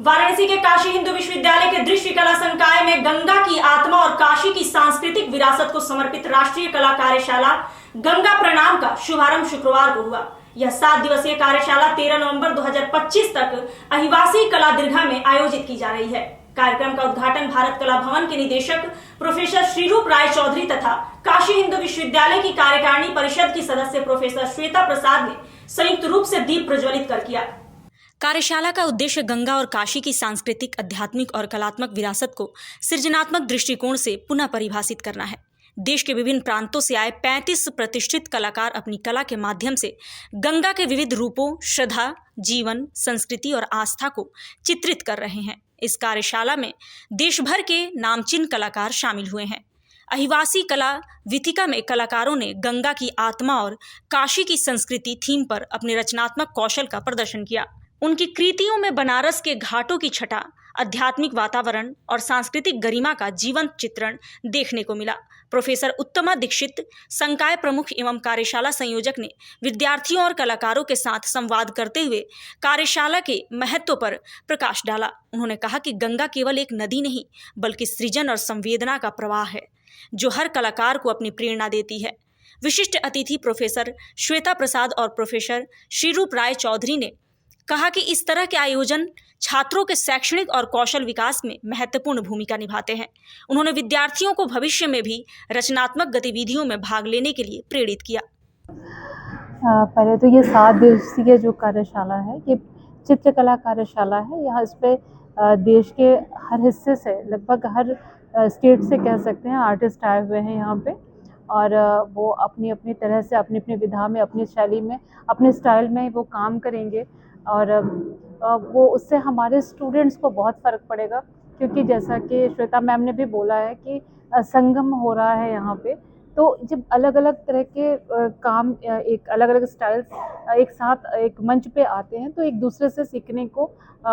वाराणसी के काशी हिंदू विश्वविद्यालय के दृश्य कला संकाय में गंगा की आत्मा और काशी की सांस्कृतिक विरासत को समर्पित राष्ट्रीय कला कार्यशाला गंगा प्रणाम का शुभारंभ शुक्रवार को हुआ। यह 7 दिवसीय कार्यशाला 13 नवंबर 2025 तक अहिवासी कला दीर्घा में आयोजित की जा रही है। कार्यक्रम का उद्घाटन भारत कला भवन के निदेशक प्रोफेसर श्रीरूप राय चौधरी तथा काशी हिंदू विश्वविद्यालय की कार्यकारिणी परिषद की सदस्य प्रोफेसर श्वेता प्रसाद ने संयुक्त रूप से दीप प्रज्वलित कर किया। कार्यशाला का उद्देश्य गंगा और काशी की सांस्कृतिक, आध्यात्मिक और कलात्मक विरासत को सृजनात्मक दृष्टिकोण से पुनः परिभाषित करना है। देश के विभिन्न प्रांतों से आए 35 प्रतिष्ठित कलाकार अपनी कला के माध्यम से गंगा के विविध रूपों, श्रद्धा, जीवन, संस्कृति और आस्था को चित्रित कर रहे हैं। इस कार्यशाला में देश भर के नामचीन कलाकार शामिल हुए हैं। अहिवासी कला विथिका में कलाकारों ने गंगा की आत्मा और काशी की संस्कृति थीम पर अपने रचनात्मक कौशल का प्रदर्शन किया। उनकी कृतियों में बनारस के घाटों की छटा, आध्यात्मिक वातावरण और सांस्कृतिक गरिमा का जीवंत चित्रण देखने को मिला। प्रोफेसर उत्तमा दीक्षित, संकाय प्रमुख एवं कार्यशाला संयोजक, ने विद्यार्थियों और कलाकारों के साथ संवाद करते हुए कार्यशाला के महत्व पर प्रकाश डाला। उन्होंने कहा कि गंगा केवल एक नदी नहीं, बल्कि सृजन और संवेदना का प्रवाह है, जो हर कलाकार को अपनी प्रेरणा देती है। विशिष्ट अतिथि प्रोफेसर श्वेता प्रसाद और प्रोफेसर श्रीरूप राय चौधरी ने कहा कि इस तरह के आयोजन छात्रों के शैक्षणिक और कौशल विकास में महत्वपूर्ण भूमिका निभाते हैं। उन्होंने विद्यार्थियों को भविष्य में भी रचनात्मक गतिविधियों में भाग लेने के लिए प्रेरित किया। पहले तो ये 7 दिवसीय जो कार्यशाला है, ये चित्रकला कार्यशाला है। यहाँ इस पे देश के हर हिस्से से, लगभग हर स्टेट से कह सकते हैं, आर्टिस्ट आए हुए हैं यहाँ पे, और वो अपनी अपनी तरह से, अपनी अपनी विधा में, अपनी शैली में, अपने स्टाइल में वो काम करेंगे। और वो उससे हमारे स्टूडेंट्स को बहुत फ़र्क पड़ेगा, क्योंकि जैसा कि श्वेता मैम ने भी बोला है कि संगम हो रहा है यहाँ पे। तो जब अलग अलग तरह के काम, एक अलग अलग स्टाइल्स एक साथ एक मंच पे आते हैं, तो एक दूसरे से सीखने को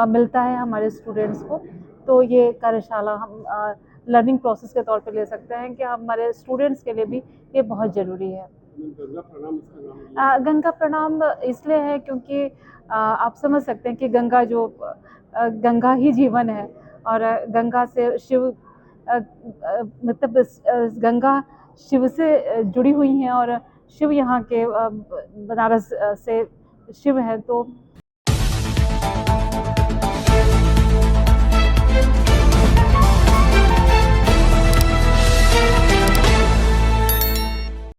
मिलता है हमारे स्टूडेंट्स को। तो ये कार्यशाला हम लर्निंग प्रोसेस के तौर पे ले सकते हैं कि हमारे स्टूडेंट्स के लिए भी ये बहुत ज़रूरी है। गंगा प्रणाम इसका नाम है। गंगा प्रणाम इसलिए है क्योंकि आप समझ सकते हैं कि गंगा ही जीवन है, और गंगा से शिव, मतलब गंगा शिव से जुड़ी हुई हैं, और शिव यहाँ के बनारस से शिव हैं। तो